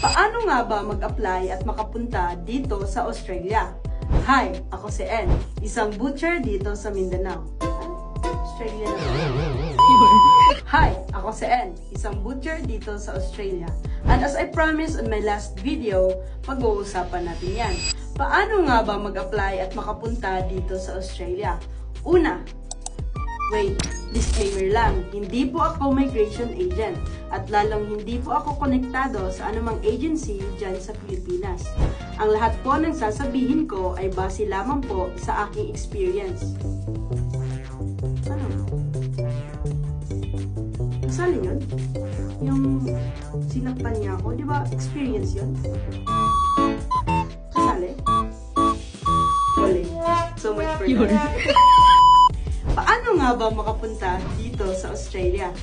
Paano nga ba mag-apply at makapunta dito sa Australia? Hi, ako si En, isang butcher dito sa Mindanao. Australia na. Hi, ako si En, isang butcher dito sa Australia. And as I promised on my last video, pag-uusapan natin yan. Paano nga ba mag-apply at makapunta dito sa Australia? Una, wait, disclaimer lang, hindi po ako migration agent at lalong hindi po ako konektado sa anumang agency dyan sa Pilipinas. Ang lahat po ng sasabihin ko ay base lamang po sa aking experience. Ano? Kasali yun? Yung sinakpan niya ako, di ba experience yun? Kasali? Wala. So much for that. Paano nga ba makapunta dito sa Australia?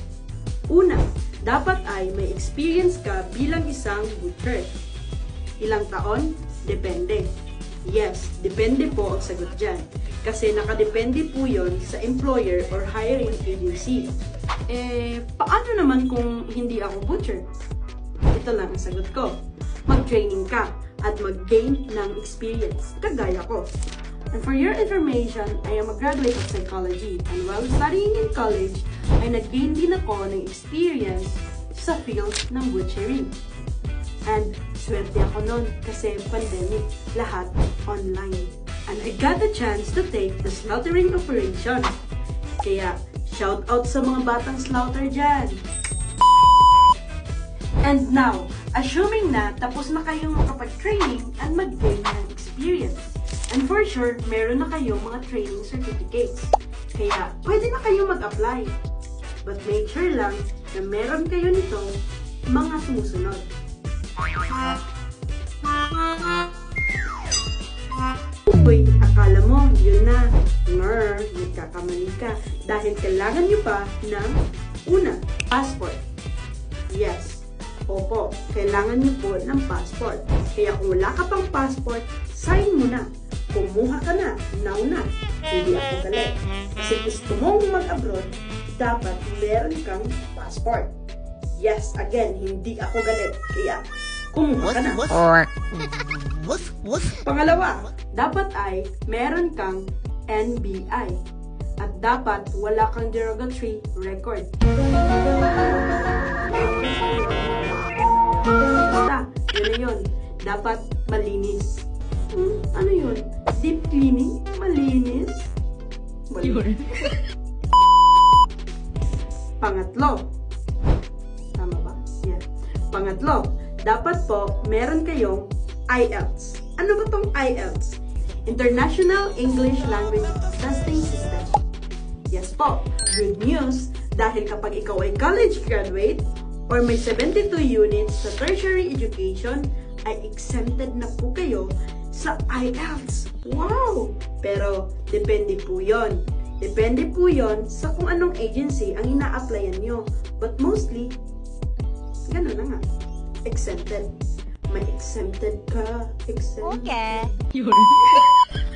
Una, dapat ay may experience ka bilang isang butcher. Ilang taon? Depende. Yes, depende po ang sagot dyan. Kasi nakadepende po yun sa employer or hiring agency. Paano naman kung hindi ako butcher? Ito lang ang sagot ko. Mag-training ka at mag-gain ng experience. Kagaya ko. And for your information, I am a graduate of psychology. And while studying in college, ay nag-gain din ako ng experience sa field ng butchery. And swerte ako nun kasi pandemic, lahat online. And I got the chance to take the slaughtering operation. Kaya, shout out sa mga batang slaughter dyan. And now, assuming na tapos na kayong makapag-training and mag-gain ng experience. And for sure, meron na kayong mga training certificates. Kaya, pwede na kayong mag-apply. But make sure lang na meron kayo nitong mga sumusunod. Uy, akala mo, yun na. Nagkakamali ka. Dahil kailangan nyo pa ng una, passport. Yes. Opo, kailangan nyo po ng passport. Kaya kung wala ka pang passport, sign mo na. Kumuha ka na, now na. Hindi ako galit. Kasi gusto mong mag-abroad, dapat meron kang passport. Yes, again, hindi ako galit. Kaya, kumuha ka na. Pangalawa, dapat ay meron kang NBI. At dapat wala kang derogatory record. Basta, yun na yun. Dapat malinis. Ano yun? Deep cleaning? Malinis? Pangatlo. Tama ba? Yeah. Pangatlo, dapat po meron kayong IELTS. Ano ba tong IELTS? International English Language Testing System. Yes po, good news dahil kapag ikaw ay college graduate or may 72 units sa tertiary education, ay exempted na po kayo sa IELTS. Wow! Pero, depende po yon. Depende po yon sa kung anong agency ang ina-applyan nyo. But mostly, gano'n na nga. Exempted. May exempted ka. Exempted. Okay.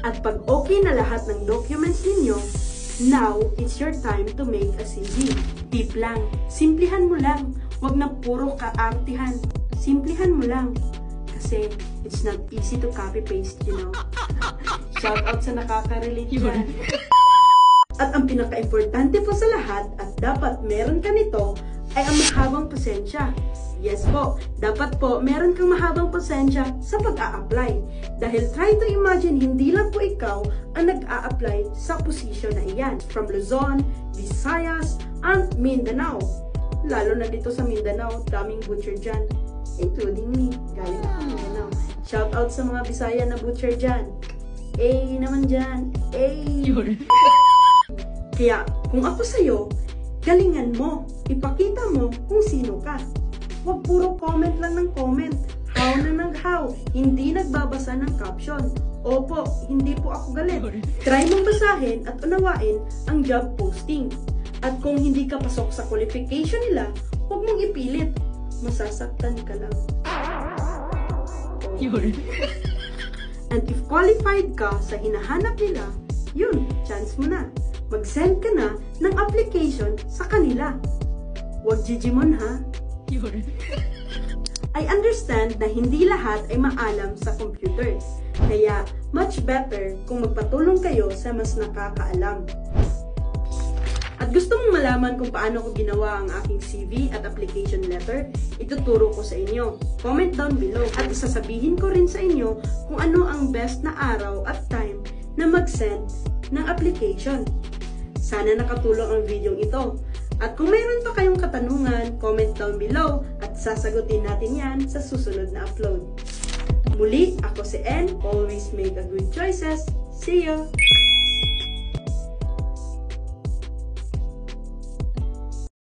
At pag okay na lahat ng documents ninyo, now, it's your time to make a CV. Tip lang. Simplihan mo lang. Huwag na puro kaartihan. Simplihan mo lang. Kasi it's not easy to copy-paste, you know. Shout out sa nakaka-relate dyan. At ang pinaka-importante po sa lahat at dapat meron ka nito ay ang mahabang pasensya. Yes po, dapat po meron kang mahabang pasensya sa pag-a-apply. Dahil try to imagine, hindi lang po ikaw ang nag-a-apply sa posisyon na iyan. From Luzon, Visayas, and Mindanao. Lalo na dito sa Mindanao, daming butcher dyan. Including me, galing ako Mindanao. Shout out sa mga Bisaya na butcher dyan. Naman dyan. Kaya, kung ako sa'yo, galingan mo. Ipakita mo kung sino ka. Huwag puro comment lang ng comment. How na ng how. Hindi nagbabasa ng caption. Opo, hindi po ako galit. Try mong basahin at unawain ang job posting. At kung hindi ka pasok sa qualification nila, huwag mong ipilit. Masasaktan ka lang. And if qualified ka sa hinahanap nila, yun, chance mo na. Mag-send ka na ng application sa kanila. Huwag jijimon ha. I understand na hindi lahat ay maalam sa computer. Kaya, much better kung magpatulong kayo sa mas nakakaalam. At gusto mong malaman kung paano ko ginawa ang aking CV at application letter, ituturo ko sa inyo. Comment down below at sasabihin ko rin sa inyo kung ano ang best na araw at time na mag-send ng application. Sana nakatulong ang video ito. At kung mayroon pa kayong katanungan, comment down below at sasagutin natin yan sa susunod na upload. Muli, ako si Ann. Always make a good choices. See you!